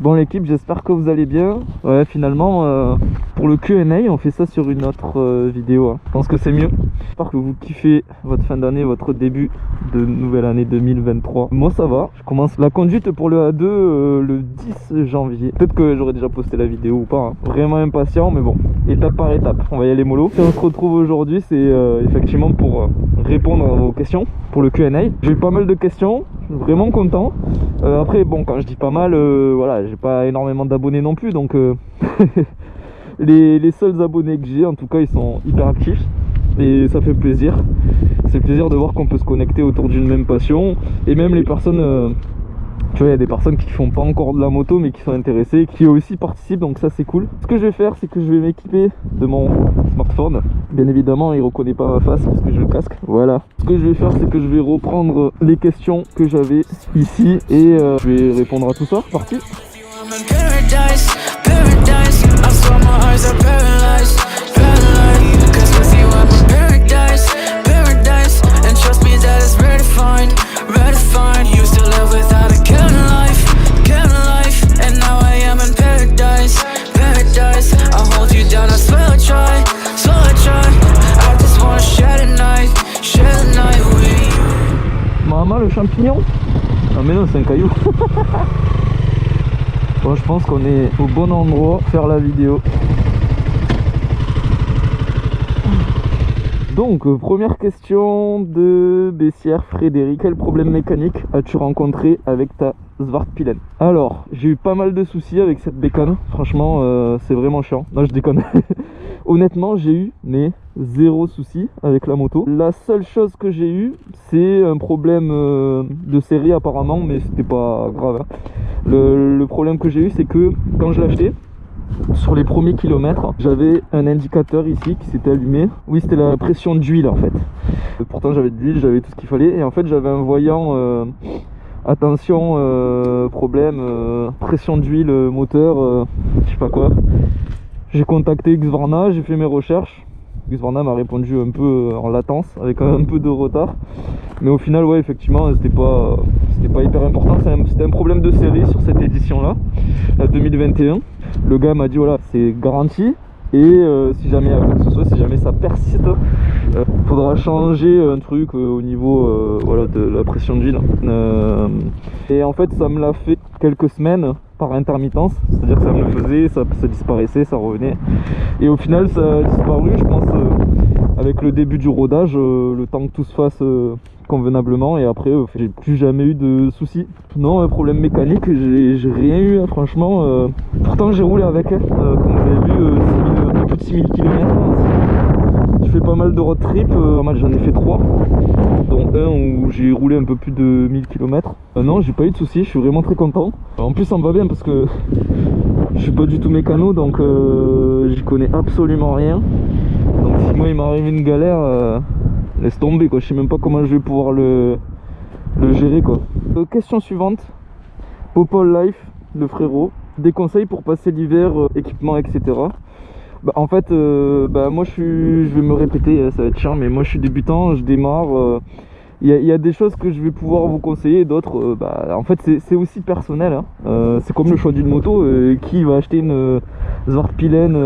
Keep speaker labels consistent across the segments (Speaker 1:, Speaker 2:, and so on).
Speaker 1: Bon l'équipe, j'espère que vous allez bien. Ouais, finalement, pour le Q&A, on fait ça sur une autre vidéo. Je pense que c'est mieux. J'espère que vous kiffez votre fin d'année, votre début de nouvelle année 2023. Moi ça va, je commence la conduite pour le A2 le 10 janvier. Peut-être que j'aurais déjà posté la vidéo ou pas. Hein. Vraiment impatient, mais bon, étape par étape. On va y aller mollo. Si on se retrouve aujourd'hui, c'est effectivement pour répondre à vos questions pour le Q&A. J'ai eu pas mal de questions, je suis vraiment content. Après, bon, quand je dis pas mal, voilà, j'ai pas énormément d'abonnés non plus, donc les seuls abonnés que j'ai, en tout cas, ils sont hyper actifs et ça fait plaisir. C'est plaisir de voir qu'on peut se connecter autour d'une même passion, et même les personnes, tu vois, il y a des personnes qui font pas encore de la moto mais qui sont intéressées, qui aussi participent, donc ça c'est cool. Ce que je vais faire, c'est que je vais m'équiper de mon smartphone. Bien évidemment, il reconnaît pas ma face parce que j'ai le casque. Voilà. Ce que je vais faire, c'est que je vais reprendre les questions que j'avais ici et je vais répondre à tout ça. C'est parti. Maman, le champignon? Ah mais non, c'est un caillou. Bon, je pense qu'on est au bon endroit pour faire la vidéo. Donc, première question de Bessières Frédéric. Quel problème mécanique as-tu rencontré avec ta Svartpilen? Alors, j'ai eu pas mal de soucis avec cette bécane. Franchement, c'est vraiment chiant. Non, je déconne. Honnêtement, j'ai eu, mais zéro souci avec la moto. La seule chose que j'ai eu, c'est un problème de série apparemment, mais c'était pas grave. Hein. Le problème que j'ai eu, c'est que quand je l'ai acheté, sur les premiers kilomètres, j'avais un indicateur ici qui s'était allumé. Oui, c'était la pression d'huile en fait. Pourtant, j'avais de l'huile, j'avais tout ce qu'il fallait. Et en fait, j'avais un voyant, attention, problème, pression d'huile, moteur, je sais pas quoi. J'ai contacté Husqvarna, j'ai fait mes recherches. Husqvarna m'a répondu un peu en latence, avec un peu de retard. Mais au final, ouais, effectivement, c'était pas hyper important. C'était un problème de série sur cette édition-là, la 2021. Le gars m'a dit, voilà, c'est garanti. Et si jamais, si jamais ça persiste, faudra changer un truc au niveau voilà, de la pression d'huile. Et en fait, ça me l'a fait quelques semaines par intermittence, c'est-à-dire que ça me le faisait, ça disparaissait, ça revenait. Et au final, ça a disparu, je pense, avec le début du rodage, le temps que tout se fasse convenablement. Et après, j'ai plus jamais eu de soucis. Non, un problème mécanique, j'ai rien eu, hein, franchement. Pourtant, j'ai roulé avec, comme vous avez vu, un peu plus de 6000 km. Je fais pas mal de road trip, j'en ai fait 3, dont un où j'ai roulé un peu plus de 1000 km. Non, j'ai pas eu de soucis, je suis vraiment très content. En plus, ça me va bien parce que je suis pas du tout mécano, donc j'y connais absolument rien. Donc si moi il m'arrive une galère, laisse tomber quoi, je sais même pas comment je vais pouvoir le gérer quoi. Question suivante, Popol Life, le frérot, des conseils pour passer l'hiver, équipement etc. Bah, en fait, moi je vais me répéter, ça va être chiant, mais moi je suis débutant, je démarre. Il y a des choses que je vais pouvoir vous conseiller, d'autres, en fait c'est aussi personnel. Hein. C'est comme le choix d'une moto, qui va acheter une Svartpilen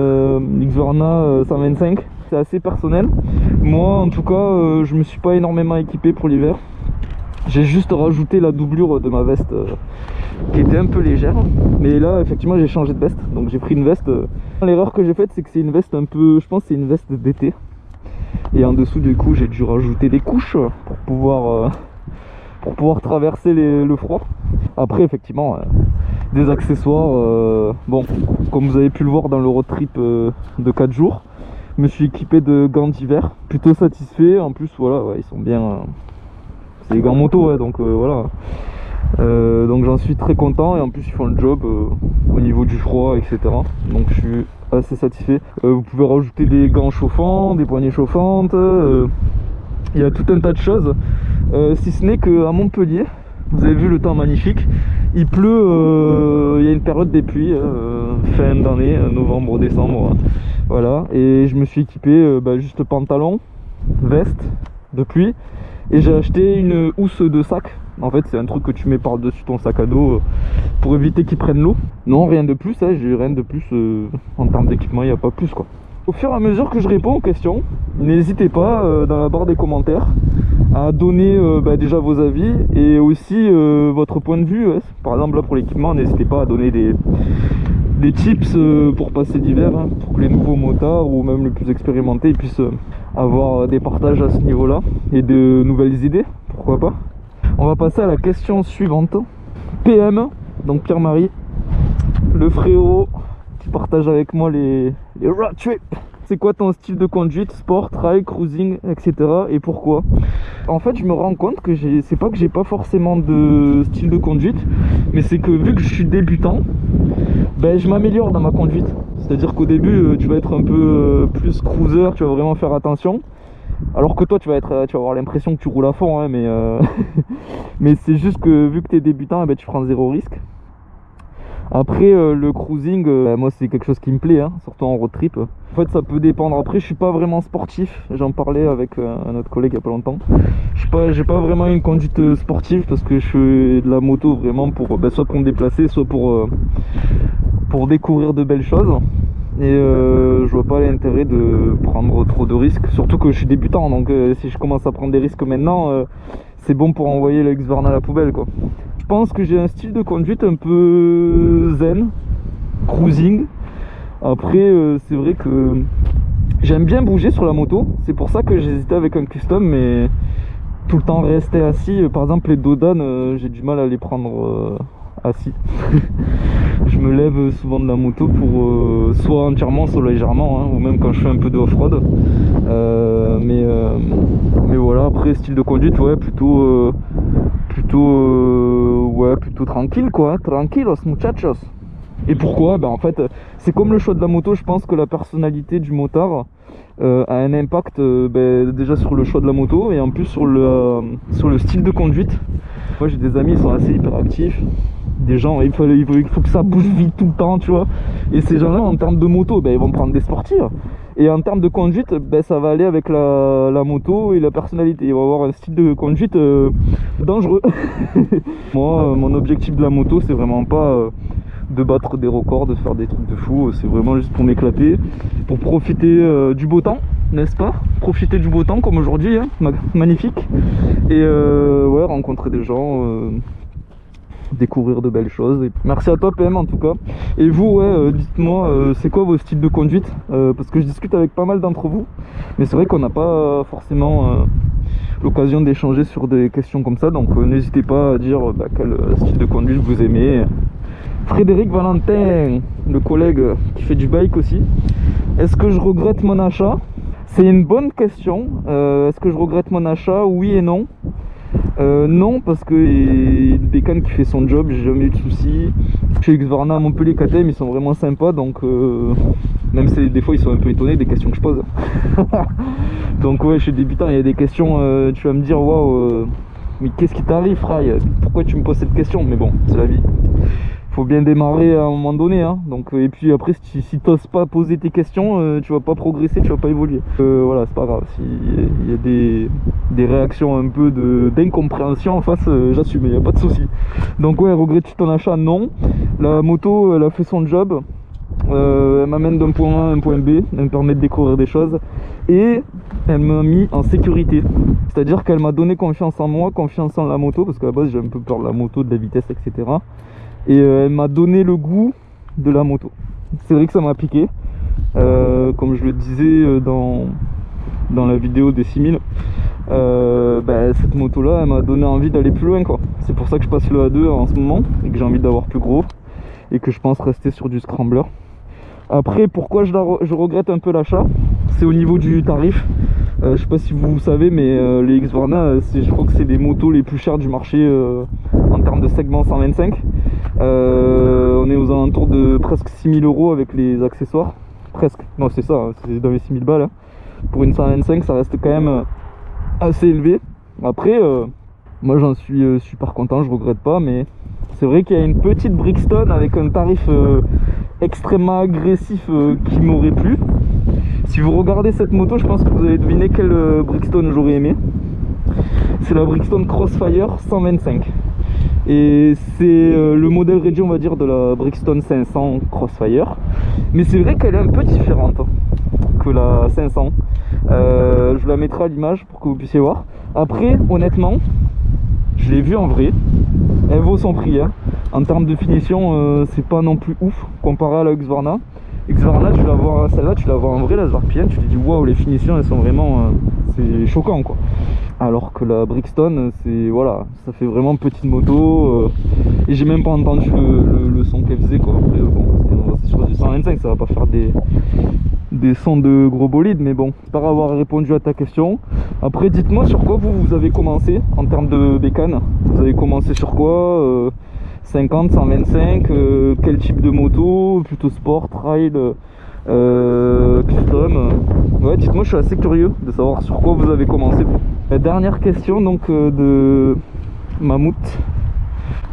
Speaker 1: Husqvarna 125, c'est assez personnel. Moi en tout cas, je me suis pas énormément équipé pour l'hiver. J'ai juste rajouté la doublure de ma veste qui était un peu légère. Mais là, effectivement, j'ai changé de veste. Donc j'ai pris une veste. L'erreur que j'ai faite, c'est que c'est une veste un peu... Je pense que c'est une veste d'été. Et en dessous, du coup, j'ai dû rajouter des couches pour pouvoir traverser le froid. Après, effectivement, des accessoires. Bon, comme vous avez pu le voir dans le road trip de 4 jours, je me suis équipé de gants d'hiver. Plutôt satisfait. En plus, voilà, ouais, ils sont bien... C'est des gants moto, ouais, donc voilà. Donc j'en suis très content et en plus ils font le job au niveau du froid, etc. Donc je suis assez satisfait. Vous pouvez rajouter des gants chauffants, des poignées chauffantes. Il y a tout un tas de choses. Si ce n'est qu'à Montpellier, vous avez vu le temps magnifique. Il pleut, il y a une période des pluies, fin d'année, novembre, décembre. Voilà. Et je me suis équipé juste pantalon, veste de pluie. Et j'ai acheté une housse de sac. En fait c'est un truc que tu mets par dessus ton sac à dos. pour éviter qu'ils prennent l'eau. Non, rien de plus, hein, j'ai rien de plus en termes d'équipement, il n'y a pas plus quoi. Au fur et à mesure que je réponds aux questions, n'hésitez pas dans la barre des commentaires à donner déjà vos avis et aussi votre point de vue. Ouais. Par exemple là pour l'équipement, n'hésitez pas à donner des tips pour passer l'hiver, hein, pour que les nouveaux motards ou même les plus expérimentés puissent avoir des partages à ce niveau là et de nouvelles idées, pourquoi pas. On va passer à la question suivante. PM, donc Pierre-Marie, le frérot qui partage avec moi les road trips. C'est quoi ton style de conduite, sport, trail, cruising, etc. et pourquoi? En fait, je me rends compte que c'est pas que j'ai pas forcément de style de conduite, mais c'est que vu que je suis débutant, ben, je m'améliore dans ma conduite. C'est-à-dire qu'au début, tu vas être un peu plus cruiser, tu vas vraiment faire attention. Alors que toi, tu vas avoir l'impression que tu roules à fond, hein, mais, mais c'est juste que vu que tu es débutant, eh ben, tu prends zéro risque. Après, le cruising, moi c'est quelque chose qui me plaît, hein, surtout en road trip. En fait, ça peut dépendre. Après, je suis pas vraiment sportif. J'en parlais avec un autre collègue il y a pas longtemps. J'ai pas vraiment une conduite sportive parce que je fais de la moto vraiment pour soit pour me déplacer, soit pour découvrir de belles choses. Et je vois pas l'intérêt de prendre trop de risques, surtout que je suis débutant, donc si je commence à prendre des risques maintenant, c'est bon pour envoyer le Husqvarna à la poubelle quoi. Je pense que j'ai un style de conduite un peu zen, cruising. Après c'est vrai que j'aime bien bouger sur la moto, c'est pour ça que j'hésitais avec un custom, mais tout le temps rester assis, par exemple les dodanes, j'ai du mal à les prendre assis. Je me lève souvent de la moto pour soit entièrement, soit légèrement, hein, ou même quand je fais un peu de off-road. Mais voilà, après style de conduite, ouais, plutôt tranquille quoi, tranquilos muchachos. Et pourquoi? En fait, c'est comme le choix de la moto, je pense que la personnalité du motard a un impact déjà sur le choix de la moto et en plus sur le style de conduite. Moi j'ai des amis, ils sont assez hyperactifs. Des gens, il faut que ça bouge vite tout le temps, tu vois. Et ces gens-là, en termes de moto, ils vont prendre des sportifs. Et en termes de conduite, ça va aller avec la moto et la personnalité. Ils vont avoir un style de conduite dangereux. Moi, mon objectif de la moto, c'est vraiment pas de battre des records, de faire des trucs de fou. C'est vraiment juste pour m'éclater, pour profiter du beau temps, n'est-ce pas? Profiter du beau temps comme aujourd'hui, hein, magnifique. Et ouais, rencontrer des gens. Découvrir de belles choses. Et merci à toi PM en tout cas. Et vous, ouais, dites-moi c'est quoi vos styles de conduite, parce que je discute avec pas mal d'entre vous, mais c'est vrai qu'on n'a pas forcément l'occasion d'échanger sur des questions comme ça, donc n'hésitez pas à dire quel style de conduite vous aimez. Frédéric Valentin, le collègue qui fait du bike aussi. Est-ce que je regrette mon achat? C'est une bonne question. Est-ce que je regrette mon achat? Oui et non. Non, parce que une bécane qui fait son job, j'ai jamais eu de soucis. Chez Husqvarna à Montpellier KTM, ils sont vraiment sympas, donc même si des fois ils sont un peu étonnés des questions que je pose. Donc ouais, je suis débutant, il y a des questions, tu vas me dire waouh, mais qu'est-ce qui t'arrive Fry? Pourquoi tu me poses cette question? Mais bon, c'est la vie. Faut bien démarrer à un moment donné, hein. Donc, et puis après si t'oses pas poser tes questions, tu vas pas progresser, tu vas pas évoluer. Voilà, c'est pas grave, s'il y a des réactions un peu d'incompréhension en face, j'assume, il n'y a pas de souci. Donc ouais, regrettes-tu ton achat? Non. La moto, elle a fait son job, elle m'amène d'un point A à un point B, elle me permet de découvrir des choses et elle m'a mis en sécurité. C'est-à-dire qu'elle m'a donné confiance en moi, confiance en la moto, parce qu'à la base j'ai un peu peur de la moto, de la vitesse, etc. Et elle m'a donné le goût de la moto. C'est vrai que ça m'a piqué, comme je le disais dans la vidéo des 6000. Cette moto là, elle m'a donné envie d'aller plus loin quoi. C'est pour ça que je passe le A2 en ce moment et que j'ai envie d'avoir plus gros et que je pense rester sur du scrambler. Après, pourquoi je regrette un peu l'achat, c'est au niveau du tarif. Je sais pas si vous savez, mais les Husqvarna, je crois que c'est les motos les plus chères du marché en termes de segment 125. On est aux alentours de presque 6000 € avec les accessoires. Presque, non c'est ça, c'est dans les 6000 balles. Hein. Pour une 125, ça reste quand même assez élevé. Après, moi j'en suis super content, je regrette pas, mais c'est vrai qu'il y a une petite Brixton avec un tarif extrêmement agressif qui m'aurait plu. Si vous regardez cette moto, je pense que vous allez deviner quelle Brixton j'aurais aimé. C'est la Brixton Crossfire 125. Et c'est le modèle réduit, on va dire, de la Brixton 500 Crossfire. Mais c'est vrai qu'elle est un peu différente que la 500. Je vous la mettrai à l'image pour que vous puissiez voir. Après, honnêtement, je l'ai vue en vrai. Elle vaut son prix. Hein. En termes de finition, c'est pas non plus ouf comparé à la Husqvarna. Husqvarna, tu la vois, celle-là, tu la vois en vrai, la Swartpilen, tu te dis waouh, les finitions, elles sont vraiment, c'est choquant quoi. Alors que la Brixton, c'est voilà, ça fait vraiment petite moto. Et j'ai même pas entendu le son qu'elle faisait quoi. Après, bon, c'est sur du 125, ça va pas faire des sons de gros bolides, mais bon, j'espère avoir répondu à ta question. Après, dites-moi sur quoi vous avez commencé en termes de bécane. Vous avez commencé sur quoi 50, 125, quel type de moto, plutôt sport, trail, custom. Ouais, dites-moi, je suis assez curieux de savoir sur quoi vous avez commencé. La dernière question donc de Mammouth,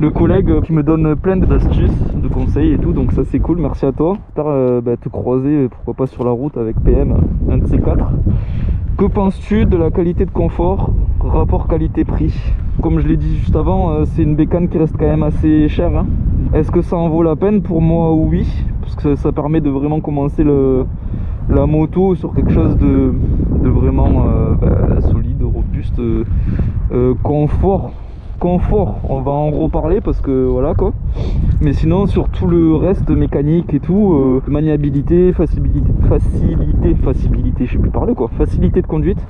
Speaker 1: le collègue qui me donne plein d'astuces, de conseils et tout, donc ça c'est cool, merci à toi. J'espère te croiser, pourquoi pas sur la route avec PM, un de ces quatre. Que penses-tu de la qualité de confort, rapport qualité-prix? Comme je l'ai dit juste avant, c'est une bécane qui reste quand même assez chère. Hein. Est-ce que ça en vaut la peine? Pour moi, oui, parce que ça permet de vraiment commencer la moto sur quelque chose de vraiment solide, robuste, confort, on va en reparler parce que voilà quoi. Mais sinon sur tout le reste mécanique et tout, maniabilité, facilité, je sais plus parler quoi, facilité de conduite,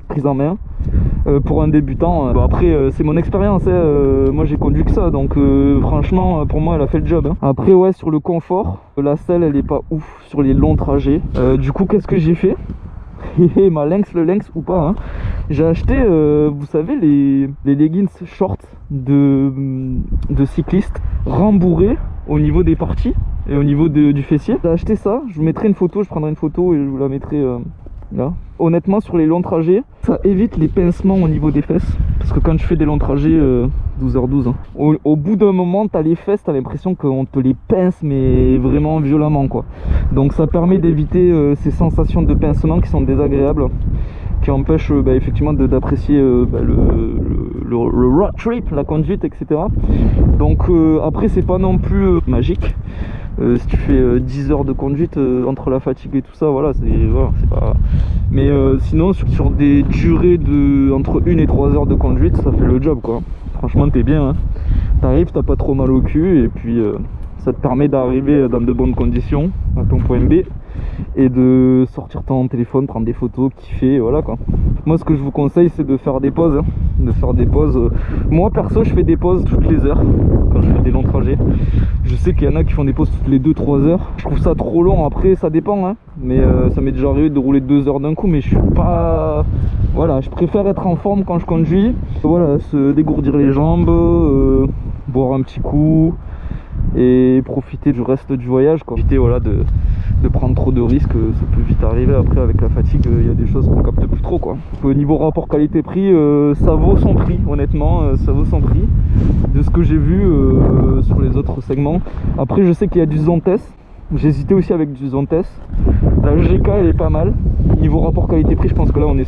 Speaker 1: prise en main. Pour un débutant, après c'est mon expérience, hein, moi j'ai conduit que ça, donc franchement pour moi elle a fait le job. Hein. Après ouais, sur le confort, la selle elle est pas ouf sur les longs trajets. Du coup qu'est-ce que j'ai fait? Ma Lynx, le Lynx ou pas, hein. J'ai acheté, vous savez, les leggings shorts de cyclistes rembourrés au niveau des parties et au niveau du fessier. J'ai acheté ça, je vous mettrai une photo, je prendrai une photo et je vous la mettrai là. Honnêtement, sur les longs trajets, ça évite les pincements au niveau des fesses. Parce que quand tu fais des longs trajets, 12h12, hein, au bout d'un moment, t'as les fesses, t'as l'impression qu'on te les pince, mais vraiment violemment, quoi. Donc ça permet d'éviter ces sensations de pincement qui sont désagréables, qui empêchent effectivement d'apprécier le road trip, la conduite, etc. Donc après, c'est pas non plus magique. Si tu fais 10 heures de conduite entre la fatigue et tout ça, voilà, c'est pas. Mais sinon, sur des durées de entre 1 et 3 heures de conduite, ça fait le job quoi. Franchement, t'es bien. Hein. T'arrives, t'as pas trop mal au cul, et puis ça te permet d'arriver dans de bonnes conditions à ton point B et de sortir ton téléphone, prendre des photos, kiffer, voilà quoi. Moi, ce que je vous conseille, c'est de faire des pauses. Hein. De faire des pauses. Moi, perso, je fais des pauses toutes les heures quand je fais des longs trajets. Je sais qu'il y en a qui font des pauses toutes les 2-3 heures. Je trouve ça trop long. Après, ça dépend. Hein. Mais ça m'est déjà arrivé de rouler 2 heures d'un coup. Mais je suis pas. Voilà, je préfère être en forme quand je conduis. Voilà, se dégourdir les jambes, boire un petit coup et profiter du reste du voyage quoi. Éviter voilà, de prendre trop de risques, ça peut vite arriver après avec la fatigue, il y a des choses qu'on capte plus trop quoi. Au niveau rapport qualité-prix, ça vaut son prix honnêtement, ça vaut son prix de ce que j'ai vu sur les autres segments. Après je sais qu'il y a du Zontes, j'ai hésité aussi avec du Zontes. La GK elle est pas mal. Niveau rapport qualité-prix, je pense que là on est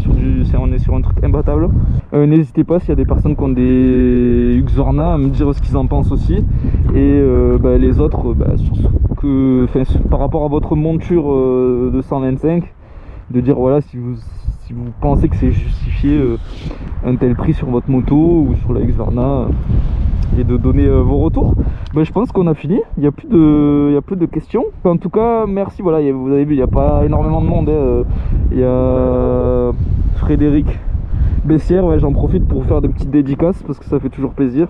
Speaker 1: sur un truc imbattable. N'hésitez pas s'il y a des personnes qui ont des Husqvarna à me dire ce qu'ils en pensent aussi. Et les autres, par rapport à votre monture de 125, de dire voilà si vous pensez que c'est justifié un tel prix sur votre moto ou sur la Husqvarna. Et de donner vos retours. Je pense qu'on a fini, il n'y a plus de questions. En tout cas, merci, voilà, vous avez vu, il n'y a pas énormément de monde. Il y a Frédéric Bessière, ouais, j'en profite pour faire des petites dédicaces parce que ça fait toujours plaisir.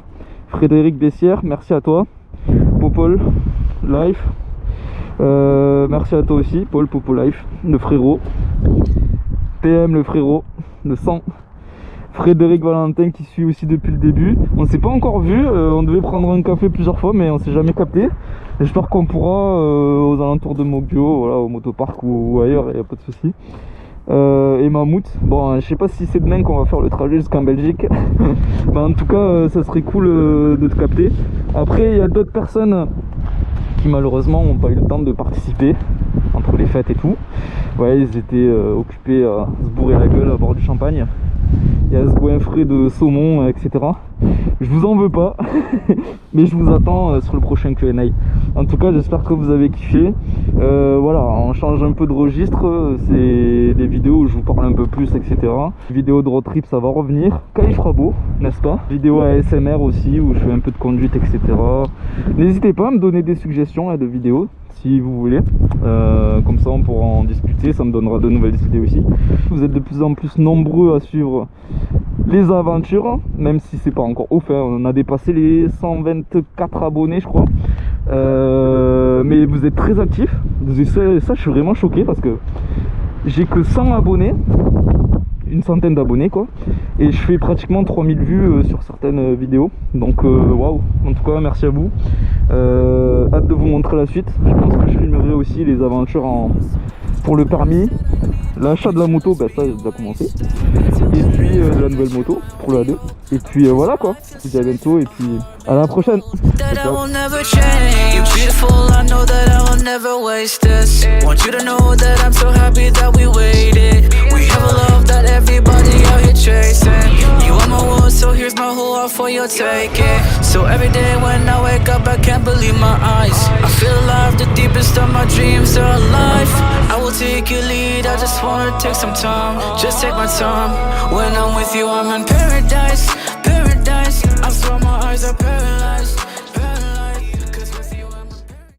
Speaker 1: Frédéric Bessière, merci à toi. Popol Life, merci à toi aussi, Paul Popo Life, le frérot. PM le frérot, le sang. Frédéric Valentin qui suit aussi depuis le début. On s'est pas encore vu, on devait prendre un café plusieurs fois mais on s'est jamais capté. J'espère qu'on pourra aux alentours de Mogbio, voilà, au motopark ou ailleurs, il n'y a pas de souci. Et Mammouth, bon je sais pas si c'est demain qu'on va faire le trajet jusqu'en Belgique. En tout cas ça serait cool de te capter. Après il y a d'autres personnes qui malheureusement n'ont pas eu le temps de participer entre les fêtes et tout. Ouais, ils étaient occupés à se bourrer la gueule à boire du champagne. Il y a ce goût frais de saumon, etc. Je vous en veux pas, mais je vous attends sur le prochain Q&A. En tout cas, j'espère que vous avez kiffé. Voilà, on change un peu de registre. C'est des vidéos où je vous parle un peu plus, etc. Vidéo de road trip, ça va revenir quand il fera beau, n'est-ce pas? Vidéo ASMR aussi, où je fais un peu de conduite, etc. N'hésitez pas à me donner des suggestions de vidéos, si vous voulez. Comme ça, on pourra en discuter. Ça me donnera de nouvelles idées aussi. Vous êtes de plus en plus nombreux à suivre les aventures, même si c'est pas encore ouf, hein. On a dépassé les 124 abonnés, je crois. Mais vous êtes très actifs. Ça, je suis vraiment choqué parce que j'ai que 100 abonnés, une centaine d'abonnés quoi, et je fais pratiquement 3000 vues sur certaines vidéos. Donc waouh, en tout cas merci à vous. Hâte de vous montrer la suite. Je pense que je filmerai aussi les aventures pour le permis. L'achat de la moto, ben ça j'ai déjà commencé. Et puis la nouvelle moto pour la 2. Et puis voilà quoi. Je vous dis à bientôt et puis à la prochaine. Ciao. So here's my whole heart for your taking. So every day when I wake up, I can't believe my eyes. I feel alive, the deepest of my dreams are alive. I will take your lead, I just wanna take some time. Just take my time. When I'm with you, I'm in paradise, paradise. I swear my eyes are paralyzed.